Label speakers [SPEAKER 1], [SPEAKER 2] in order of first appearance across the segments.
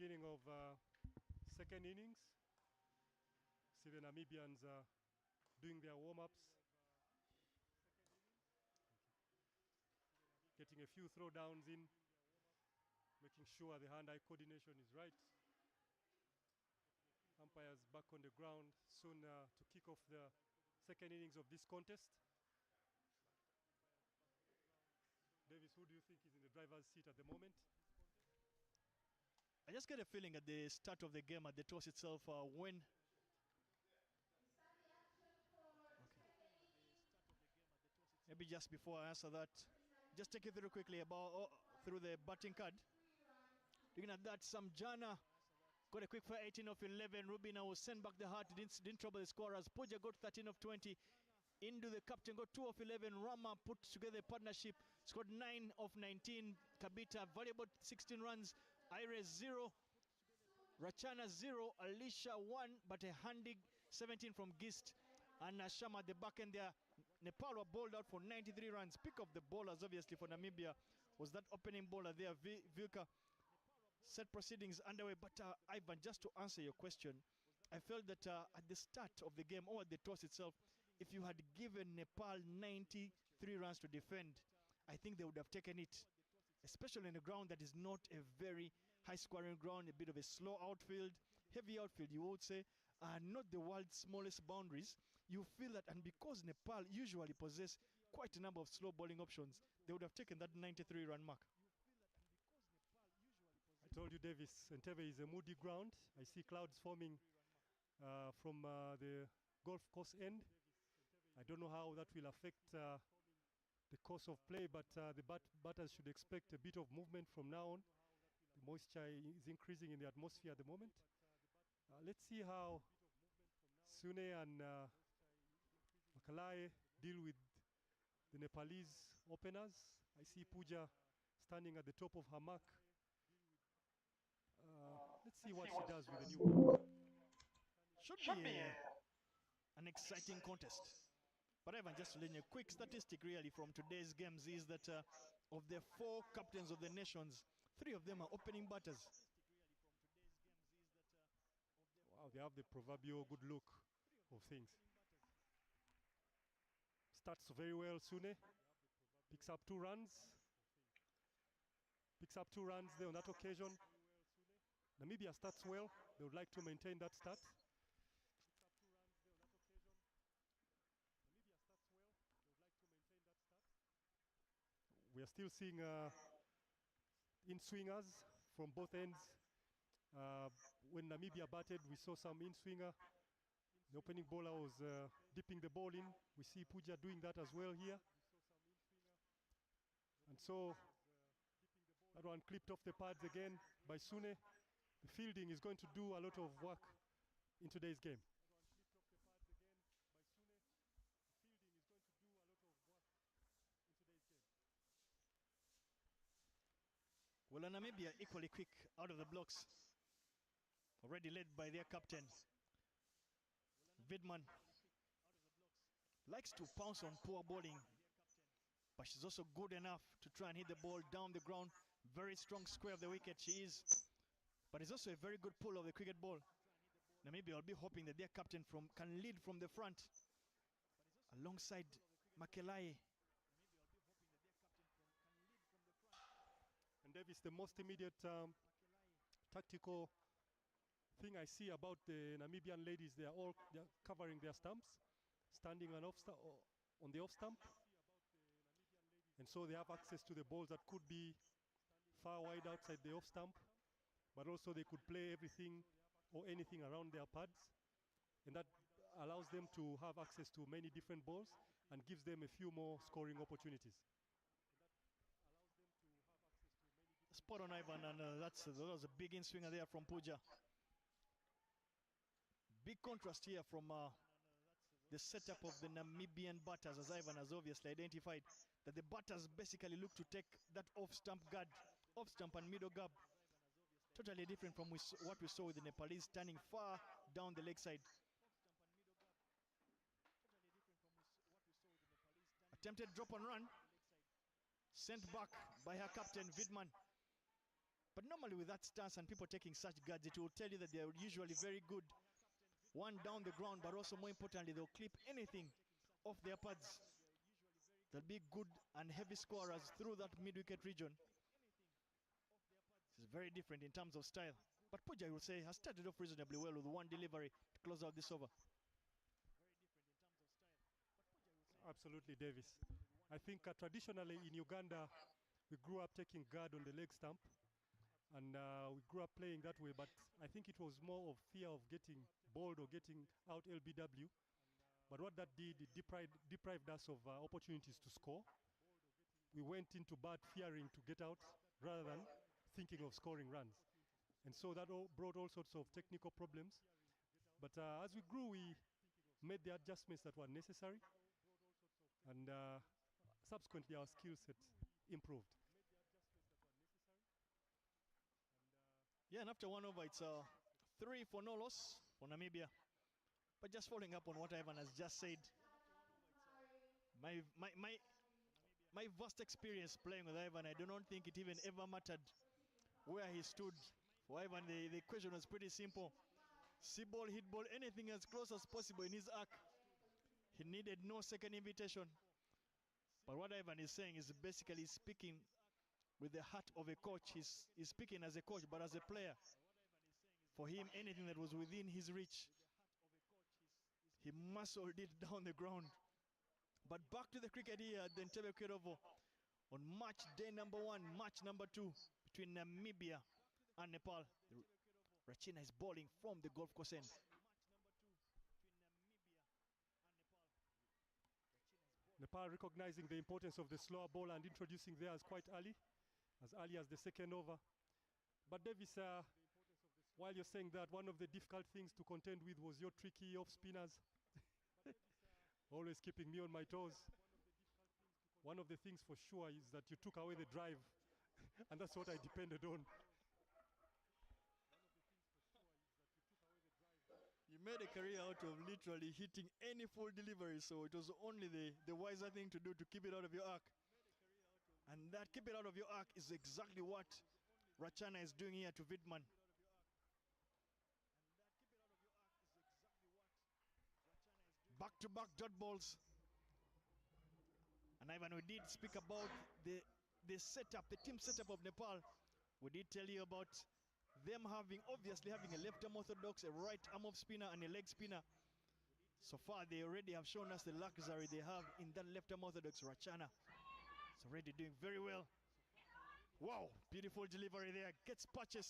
[SPEAKER 1] Beginning of second innings. See the Namibians doing their warm-ups. Getting a few throwdowns in, making sure the hand-eye coordination is right. Umpires back on the ground soon to kick off the second innings of this contest. Davis, who do you think is in the driver's seat at the moment?
[SPEAKER 2] I just get a feeling at the start of the game, at the toss itself, when... Okay. Maybe just before I answer that, just take you through quickly about through the batting card. Looking at that, Samjana got a quick fire 18 of 11. Rubina was sent back the heart, didn't trouble the scorers. Puja got 13 of 20. Into the captain got 2 of 11. Rama put together a partnership, scored 9 of 19. Kabita valuable 16 runs. Ires 0. Rachana 0. Alicia 1, but a handy 17 from Gist. And Shama at the back end there. Nepal were bowled out for 93 runs. Pick of the bowlers, obviously, for Namibia was that opening bowler there, Vilka. Set proceedings underway, but Ivan, just to answer your question, I felt that at the start of the game or at the toss itself, if you had given Nepal 93 runs to defend, I think they would have taken it, especially in a ground that is not a very high scoring ground, a bit of a slow outfield, heavy outfield, you would say, not the world's smallest boundaries. You feel that, and because Nepal usually possess quite a number of slow bowling options, they would have taken that 93 run mark.
[SPEAKER 1] I told you, Davis, Entebbe is a moody ground. I see clouds forming from the golf course end. I don't know how that will affect the course of play, but the batters should expect a bit of movement from now on. The moisture is increasing in the atmosphere at the moment. Let's see how Sune and Makalai deal with the Nepalese openers. I see Puja standing at the top of her mark. Let's see what she does with the new ball.
[SPEAKER 2] Should be an exciting contest. But Evan, just to learn a quick statistic really from today's games is that of the 4 captains of the nations, 3 of them are opening batters.
[SPEAKER 1] Wow, they have the proverbial good look of things. Starts very well, Sune. Picks up 2 runs. Picks up 2 runs there on that occasion. Namibia starts well. They would like to maintain that start. We are still seeing in-swingers from both ends. When Namibia batted, we saw some in-swinger. The opening bowler was dipping the ball in. We see Puja doing that as well here. And so that one clipped off the pads again by Sune. The fielding is going to do a lot of work in today's game.
[SPEAKER 2] Well, Namibia equally quick out of the blocks. Already led by their captain. Vidman likes to pounce on poor bowling, but she's also good enough to try and hit the ball down the ground. Very strong square of the wicket she is, but it's also a very good pull of the cricket ball. Namibia will be hoping that their captain can lead from the front alongside Makelai.
[SPEAKER 1] And Davis, the most immediate tactical thing I see about the Namibian ladies, they're covering their stumps, standing on the off stump. And so they have access to the balls that could be far wide outside the off stump, but also they could play everything or anything around their pads. And that allows them to have access to many different balls and gives them a few more scoring opportunities.
[SPEAKER 2] Spot on, Ivan, and that was a big in-swinger there from Puja. Big contrast here from the setup of the Namibian batters, as Ivan has obviously identified, that the batters basically look to take that off-stump guard, off-stump and middle guard. Totally different from what we saw with the Nepalese standing far down the leg side. Attempted drop and run. Sent back by her captain, Vidman. But normally with that stance and people taking such guards, it will tell you that they are usually very good. One, down the ground, but also more importantly, they'll clip anything off their pads. They'll be good and heavy scorers through that mid-wicket region. This is very different in terms of style. But Puja, I will say, has started off reasonably well with one delivery to close out this over.
[SPEAKER 1] Absolutely, Davis. I think traditionally in Uganda, we grew up taking guard on the leg stump, and we grew up playing that way, but I think it was more of fear of getting bowled or getting out LBW. But what that did, it deprived us of opportunities to score. We went into bat fearing to get out rather than thinking of scoring runs. And so that brought all sorts of technical problems. But as we grew, we made the adjustments that were necessary. And subsequently, our skill set improved.
[SPEAKER 2] Yeah, and after one over, it's 3 for no loss for Namibia. But just following up on what Ivan has just said, my vast experience playing with Ivan, I do not think it even ever mattered where he stood. For Ivan, the equation was pretty simple. See ball, hit ball, anything as close as possible in his arc. He needed no second invitation. But what Ivan is saying is basically speaking with the heart of a coach. He's speaking as a coach, but as a player. For him, anything that was within his reach, he muscled it down the ground. But back to the cricket here at the Entebbe Cricket Oval on match day number 1, match number 2 between Namibia and Nepal. Rachina is bowling from the golf course end.
[SPEAKER 1] Nepal recognizing the importance of the slower ball and introducing theirs quite early as the second over. But Davis, while you're saying that, one of the difficult things to contend with was your tricky off spinners. Always keeping me on my toes. One of the things for sure is that you took away the drive, and that's what I depended on.
[SPEAKER 2] You made a career out of literally hitting any full delivery, so it was only the wiser thing to do to keep it out of your arc. And that keep it out of your arc is exactly what Rachana is doing here to Vidman. Back-to-back dot balls. And Ivan, we did speak about the setup, the team setup of Nepal. We did tell you about them obviously having a left arm orthodox, a right arm off spinner, and a leg spinner. So far, they already have shown us the luxury they have in that left arm orthodox. Rachana is already doing very well. Wow, beautiful delivery there. Gets patches.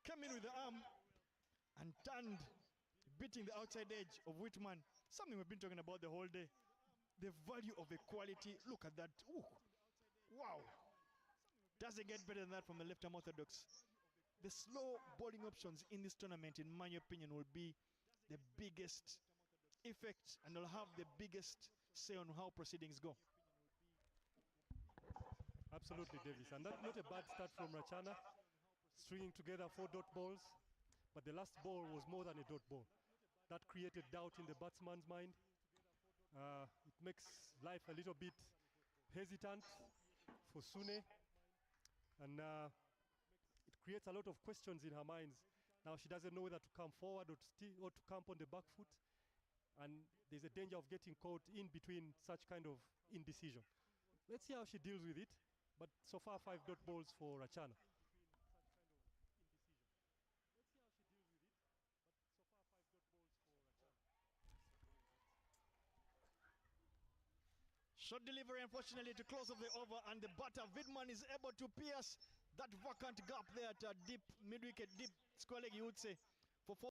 [SPEAKER 2] Came in with the arm and turned, beating the outside edge of Whitman. Something we've been talking about the whole day. The value of equality. Look at that. Ooh. Wow. Doesn't get better than that from the left arm orthodox. The slow bowling options in this tournament, in my opinion, will be the biggest effect and will have the biggest say on how proceedings go.
[SPEAKER 1] Absolutely, Davis. And that's not a bad start from Rachana, stringing together 4 dot balls. But the last ball was more than a dot ball. That created doubt in the batsman's mind. It makes life a little bit hesitant for Sune. And it creates a lot of questions in her mind. Now she doesn't know whether to come forward or to camp on the back foot. And there's a danger of getting caught in between such kind of indecision. Let's see how she deals with it. But so far, 5 dot balls for Rachana.
[SPEAKER 2] Short delivery, unfortunately, to close off the over, and the batter Vidman is able to pierce that vacant gap there at a deep mid-wicket, deep square leg, you would say.